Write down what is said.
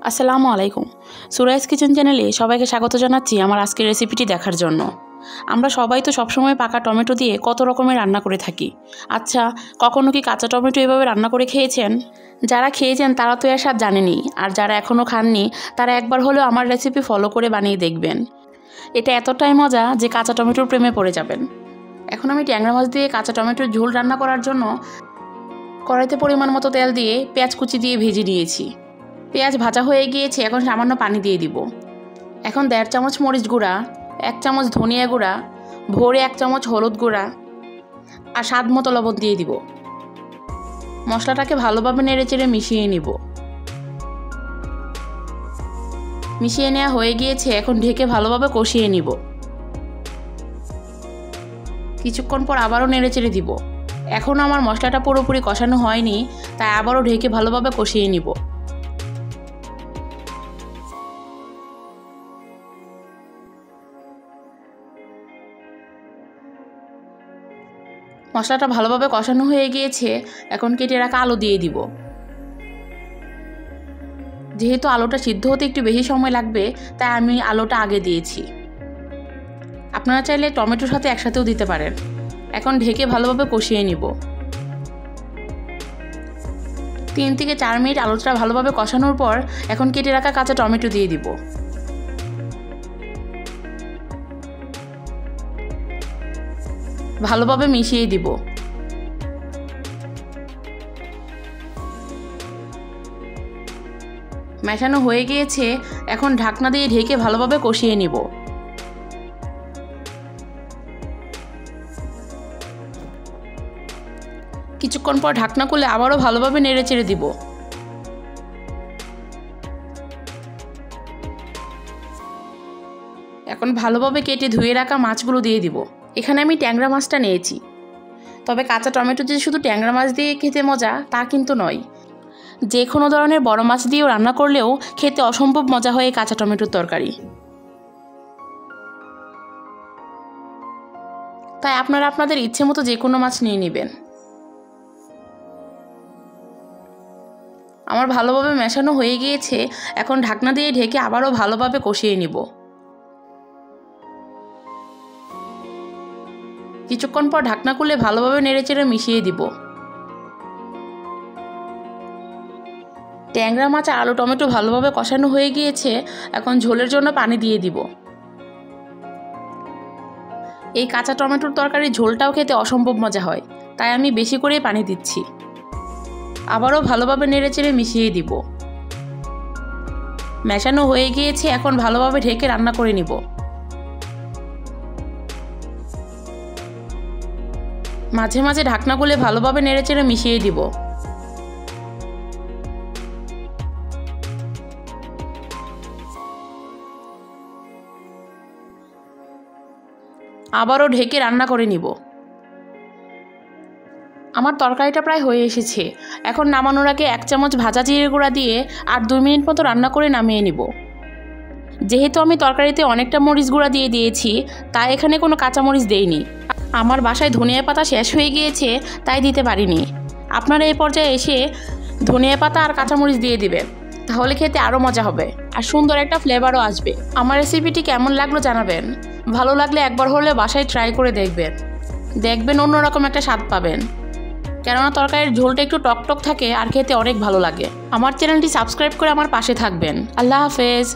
আসসালামু আলাইকুম। সুরাইস কিচেন চ্যানেলে সবাইকে স্বাগত জানাচ্ছি আমার আজকের রেসিপিটি দেখার জন্য। আমরা সবাই তো সবসময় পাকা টমেটো দিয়ে কত রকমের রান্না করে থাকি। আচ্ছা, কখনো কি কাঁচা টমেটো এভাবে রান্না করে খেয়েছেন? যারা খেয়েছেন তারা তো এর স্বাদ জানেনই, আর যারা এখনও খাননি তারা একবার হলেও আমার রেসিপি ফলো করে বানিয়ে দেখবেন। এটা এতটাই মজা যে কাঁচা টমেটোর প্রেমে পড়ে যাবেন। এখন আমি ট্যাংরা মাছ দিয়ে কাঁচা টমেটোর ঝোল রান্না করার জন্য কড়াইতে পরিমাণ মতো তেল দিয়ে পেঁয়াজ কুচি দিয়ে ভেজে নিয়েছি। পেঁয়াজ ভাজা হয়ে গিয়েছে, এখন সামান্য পানি দিয়ে দিব। এখন 1.5 চামচ মরিচ গুঁড়া, 1 চামচ ধনিয়া গুঁড়া, ভরে 1 চামচ হলুদ গুঁড়া আর স্বাদ মতো লবণ দিয়ে দিব। মশলাটাকে ভালোভাবে নেড়েচেড়ে মিশিয়ে নিব। মিশিয়ে নেওয়া হয়ে গিয়েছে, এখন ঢেকে ভালোভাবে কষিয়ে নিব। কিছুক্ষণ পর আবারও নেড়েচেড়ে দিব। এখনও আমার মশলাটা পুরোপুরি কষানো হয়নি, তাই আবারও ঢেকে ভালোভাবে কষিয়ে নিব। মশলাটা ভালোভাবে কষানো হয়ে গিয়েছে, এখন কেটে রাখা আলু দিয়ে দিব। যেহেতু আলুটা সিদ্ধ হতে একটু বেশি সময় লাগবে, তাই আমি আলুটা আগে দিয়েছি। আপনারা চাইলে টমেটোর সাথে একসাথেও দিতে পারেন। এখন ঢেকে ভালোভাবে কষিয়ে নিব। 3 থেকে 4 মিনিট আলুটা ভালোভাবে কষানোর পর এখন কেটে রাখা কাঁচা টমেটো দিয়ে দিব। ভালোভাবে মিশিয়ে দিব। মেশানো হয়ে গিয়েছে, এখন ঢাকনা দিয়ে ঢেকে ভালোভাবে কষিয়ে নিব। কিছুক্ষণ পর ঢাকনা খুলে আবারও ভালোভাবে নেড়েচেড়ে দিব। এখন ভালোভাবে কেটে ধুয়ে রাখা মাছগুলো দিয়ে দিব। এখানে আমি ট্যাংরা মাছটা নিয়েছি। তবে কাঁচা টমেটো যে শুধু ট্যাংরা মাছ দিয়ে খেতে মজা তা কিন্তু নয়। যে কোনো ধরনের বড় মাছ দিয়েও রান্না করলেও খেতে অসম্ভব মজা হয় এই কাঁচা টমেটোর তরকারি। তাই আপনারা আপনাদের ইচ্ছে মতো যে কোনো মাছ নিয়ে নেবেন। আমার ভালোভাবে মেশানো হয়ে গিয়েছে, এখন ঢাকনা দিয়ে ঢেকে আবারও ভালোভাবে কষিয়ে নিব। কিছুক্ষণ পর ঢাকনা খুলে ভালোভাবে নেড়েচেড়ে মিশিয়ে দিব। ট্যাংরা মাছ আর আলু টমেটো ভালোভাবে কষানো হয়ে গিয়েছে, এখন ঝোলের জন্য পানি দিয়ে দিব। এই কাঁচা টমেটোর তরকারির ঝোলটাও খেতে অসম্ভব মজা হয়, তাই আমি বেশি করেই পানি দিচ্ছি। আবারও ভালোভাবে নেড়েচেড়ে মিশিয়ে দিব। মেশানো হয়ে গিয়েছে, এখন ভালোভাবে ঢেকে রান্না করে নিব। মাঝে মাঝে ঢাকনা খুলে ভালোভাবে নেড়েচেড়ে মিশিয়ে দিব। আবারও ঢেকে রান্না করে নিব। আমার তরকারিটা প্রায় হয়ে এসেছে। এখন নামানোর আগে 1 চামচ ভাজা জিরে গুঁড়া দিয়ে আর 2 মিনিট মতো রান্না করে নামিয়ে নিব। যেহেতু আমি তরকারিতে অনেকটা মরিচ গুঁড়া দিয়ে দিয়েছি, তাই এখানে কোনো কাঁচামরিচ দেইনি। আমার বাসায় ধনিয়া পাতা শেষ হয়ে গিয়েছে, তাই দিতে পারিনি। আপনারা এই পর্যায়ে এসে ধনিয়া পাতা আর কাঁচামরিচ দিয়ে দিবেন, তাহলে খেতে আরও মজা হবে আর সুন্দর একটা ফ্লেভারও আসবে। আমার রেসিপিটি কেমন লাগলো জানাবেন। ভালো লাগলে একবার হলে বাসায় ট্রাই করে দেখবেন অন্যরকম একটা স্বাদ পাবেন। কেননা তরকারির ঝোলটা একটু টকটক থাকে আর খেতে অনেক ভালো লাগে। আমার চ্যানেলটি সাবস্ক্রাইব করে আমার পাশে থাকবেন। আল্লাহ হাফেজ।